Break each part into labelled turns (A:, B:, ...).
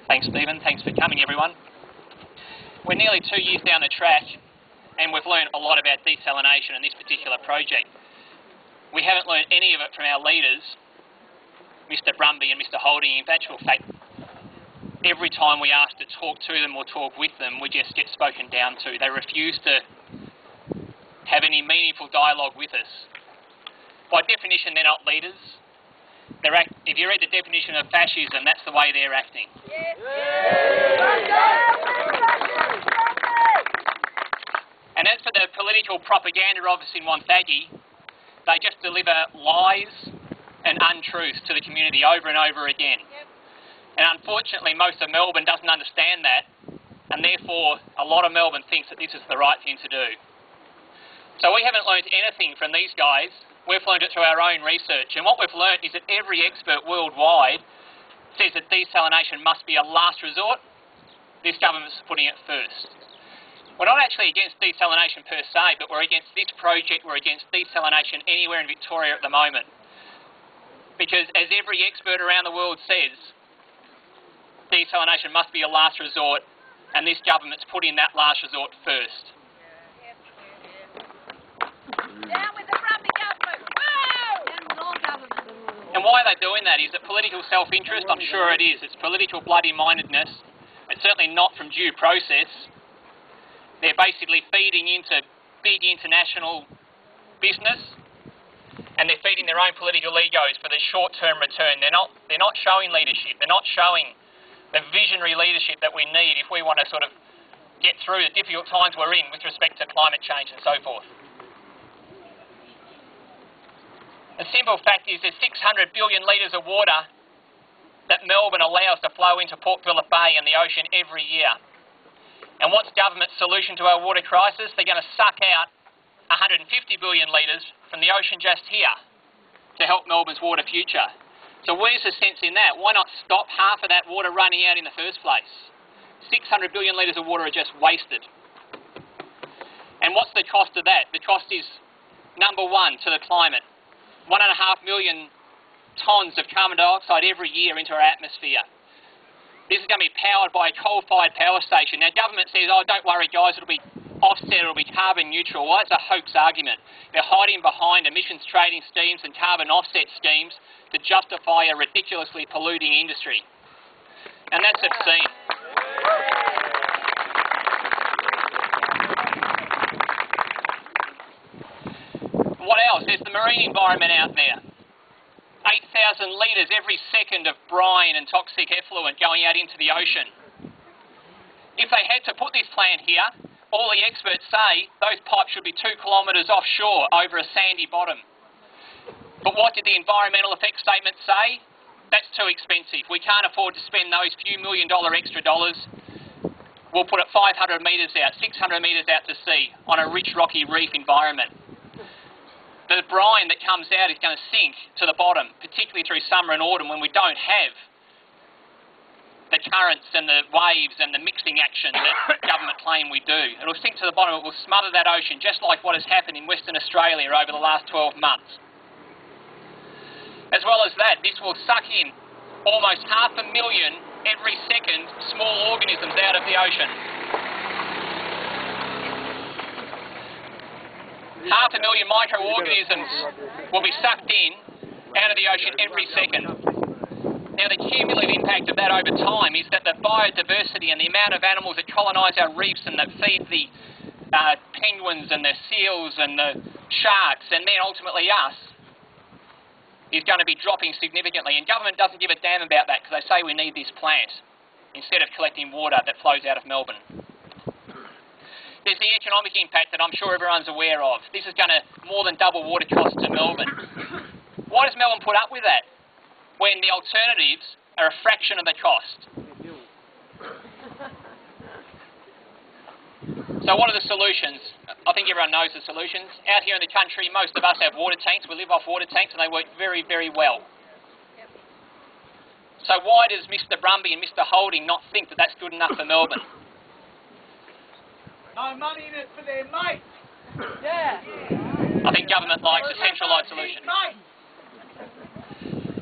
A: Thanks, Stephen. Thanks for coming, everyone. We're nearly 2 years down the track and we've learned a lot about desalination and this particular project. We haven't learned any of it from our leaders, Mr Brumby and Mr Holding. In actual fact, every time we ask to talk to them or talk with them, we just get spoken down to. They refuse to have any meaningful dialogue with us. By definition, they're not leaders. If you read the definition of fascism, that's the way they're acting. And as for the political propaganda office in Wonthaggi, they just deliver lies and untruths to the community over and over again. And unfortunately, most of Melbourne doesn't understand that, and therefore a lot of Melbourne thinks that this is the right thing to do. So we haven't learned anything from these guys. We've learned it through our own research, and what we've learned is that every expert worldwide says that desalination must be a last resort. This government's putting it first. We're not actually against desalination per se, but we're against this project, we're against desalination anywhere in Victoria at the moment. Because as every expert around the world says, desalination must be a last resort, and this government's putting that last resort first.
B: Down with the Brumby government! Woo! And more government.
A: And why are they doing that? Is it political self-interest? I'm sure it is. It's political bloody-mindedness. It's certainly not from due process. They're basically feeding into big international business, and they're feeding their own political egos for the short-term return. They're not showing leadership. They're not showing the visionary leadership that we need if we want to sort of get through the difficult times we're in with respect to climate change and so forth. The simple fact is there's 600 billion litres of water that Melbourne allows to flow into Port Phillip Bay and the ocean every year. And what's government's solution to our water crisis? They're going to suck out 150 billion litres from the ocean just here to help Melbourne's water future. So where's the sense in that? Why not stop half of that water running out in the first place? 600 billion litres of water are just wasted. And what's the cost of that? The cost is, number one, to the climate. 1.5 million tonnes of carbon dioxide every year into our atmosphere. This is going to be powered by a coal-fired power station. Now, government says, oh, don't worry, guys, it'll be offset, it'll be carbon neutral. Well, that's a hoax argument. They're hiding behind emissions trading schemes and carbon offset schemes to justify a ridiculously polluting industry. And that's obscene. What else? There's the marine environment out there. 8,000 litres every second of brine and toxic effluent going out into the ocean. If they had to put this plant here, all the experts say those pipes should be 2 kilometres offshore over a sandy bottom. But what did the environmental effects statement say? That's too expensive. We can't afford to spend those few $1 million extra dollars. We'll put it 500 metres out, 600 metres out to sea on a rich rocky reef environment. The brine that comes out is going to sink to the bottom, particularly through summer and autumn when we don't have the currents and the waves and the mixing action that government claim we do. It'll sink to the bottom, it will smother that ocean, just like what has happened in Western Australia over the last 12 months. As well as that, this will suck in almost 500,000 every second small organisms out of the ocean. 500,000 microorganisms will be sucked in out of the ocean every second. Now, the cumulative impact of that over time is that the biodiversity and the amount of animals that colonise our reefs and that feed the penguins and the seals and the sharks and then ultimately us is going to be dropping significantly. And government doesn't give a damn about that because they say we need this plant instead of collecting water that flows out of Melbourne. There's the economic impact that I'm sure everyone's aware of. This is going to more than double water costs to Melbourne. Why does Melbourne put up with that when the alternatives are a fraction of the cost? So what are the solutions? I think everyone knows the solutions. Out here in the country, most of us have water tanks. We live off water tanks and they work very, very well. So why does Mr Brumby and Mr Holding not think that that's good enough for Melbourne?
C: No money in it for their mates.
B: Yeah.
A: I think government likes a centralised solution.
C: Mates.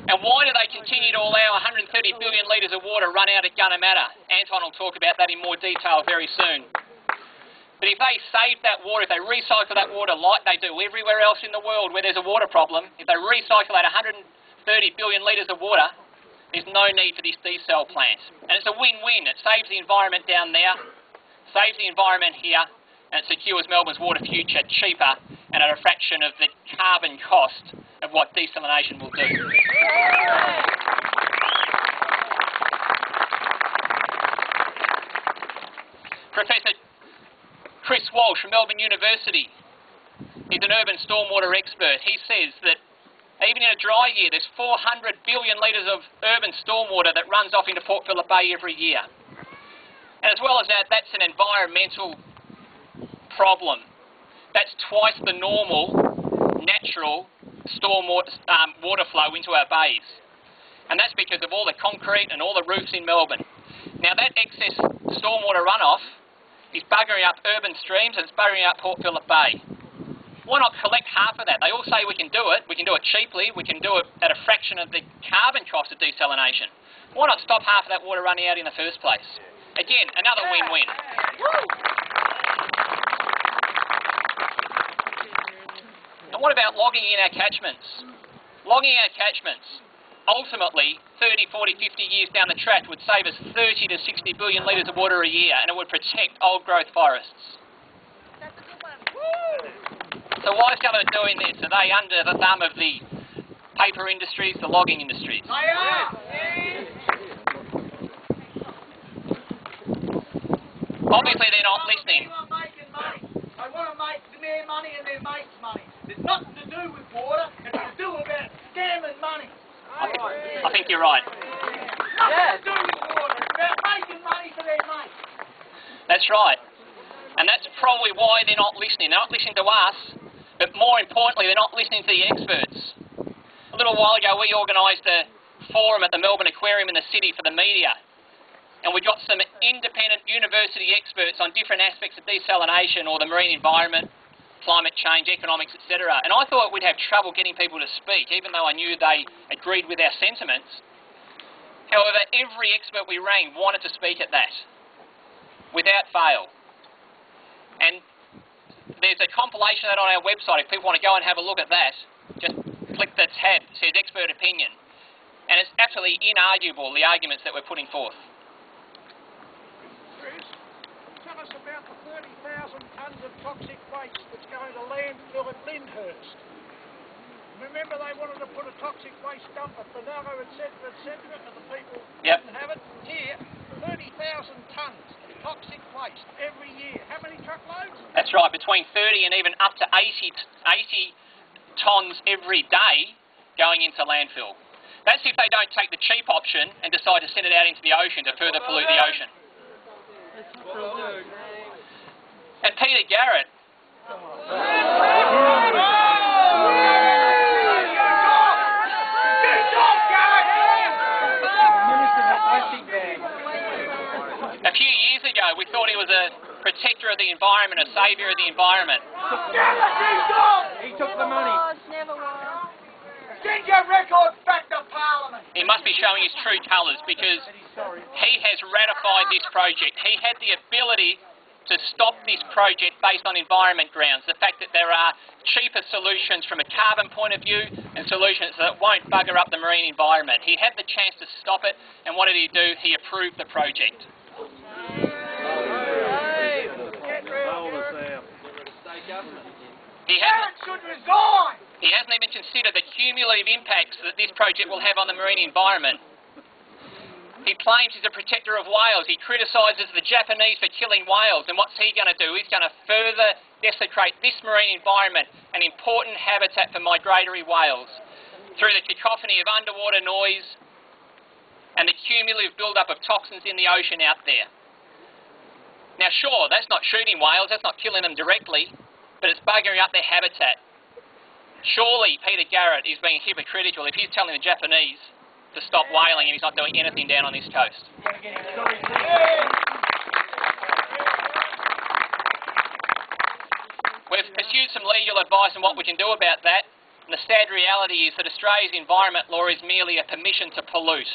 A: And And why do they continue to allow 130 billion litres of water run out at Gunnamatta? Anton will talk about that in more detail very soon. But if they save that water, if they recycle that water like they do everywhere else in the world where there's a water problem, if they recycle that 130 billion litres of water, there's no need for this desal plant. And it's a win-win. It saves the environment down there, saves the environment here, and it secures Melbourne's water future cheaper and at a fraction of the carbon cost of what desalination will do. Professor Chris Walsh from Melbourne University is an urban stormwater expert. He says that even in a dry year, there's 400 billion litres of urban stormwater that runs off into Port Phillip Bay every year. And as well as that, that's an environmental problem. That's twice the normal, natural stormwater water flow into our bays. And that's because of all the concrete and all the roofs in Melbourne. Now that excess stormwater runoff is buggering up urban streams and it's buggering up Port Phillip Bay. Why not collect half of that? They all say we can do it cheaply, we can do it at a fraction of the carbon cost of desalination. Why not stop half of that water running out in the first place? Again, another win-win. And what about logging in our catchments? Logging our catchments, ultimately, 30, 40, 50 years down the track would save us 30 to 60 billion litres of water a year and it would protect old growth forests. So why is government doing this? Are they under the thumb of the paper industries, the logging industries?
C: They are!
A: Obviously they're not listening.
C: They want making money. They want to make their money and their mates' money. It's nothing to do with water, it's to do about scamming money.
A: I think you're right.
C: Nothing to do with water, it's about making money for their mates.
A: That's right. And that's probably why they're not listening. They're not listening to us, but more importantly, they're not listening to the experts. A little while ago, we organised a forum at the Melbourne Aquarium in the city for the media. And we got some independent university experts on different aspects of desalination or the marine environment, climate change, economics, etc. And I thought we'd have trouble getting people to speak, even though I knew they agreed with our sentiments. However, every expert we rang wanted to speak at that, without fail. And there's a compilation of that on our website. If people want to go and have a look at that, just click the tab, it says expert opinion. And it's absolutely inarguable, the arguments that we're putting forth.
D: Chris, tell us about the 30,000 tonnes of toxic waste that's going to landfill at Lyndhurst. Remember they wanted to put a toxic waste dump at Benalla, etc., and the people didn't have it? Here, 30,000 tonnes of toxic waste every year. How many truckloads?
A: That's right, between 30 and even up to 80 tonnes every day going into landfill. That's if they don't take the cheap option and decide to send it out into the ocean to further pollute the ocean. And Peter Garrett. A few years ago, we thought he was a protector of the environment, a saviour of the environment.
C: He took the money. Send your records back to Parliament.
A: He must be showing his true colours because he has ratified this project. He had the ability to stop this project based on environment grounds. The fact that there are cheaper solutions from a carbon point of view and solutions that won't bugger up the marine environment. He had the chance to stop it, and what did he do? He approved the project.
C: Garrett should resign.
A: He hasn't even considered the cumulative impacts that this project will have on the marine environment. He claims he's a protector of whales. He criticises the Japanese for killing whales. And what's he going to do? He's going to further desecrate this marine environment, an important habitat for migratory whales, through the cacophony of underwater noise and the cumulative build-up of toxins in the ocean out there. Now, sure, that's not shooting whales, that's not killing them directly, but it's buggering up their habitat. Surely Peter Garrett is being hypocritical if he's telling the Japanese to stop whaling and he's not doing anything down on this coast. We've pursued some legal advice on what we can do about that. The sad reality is that Australia's environment law is merely a permission to pollute.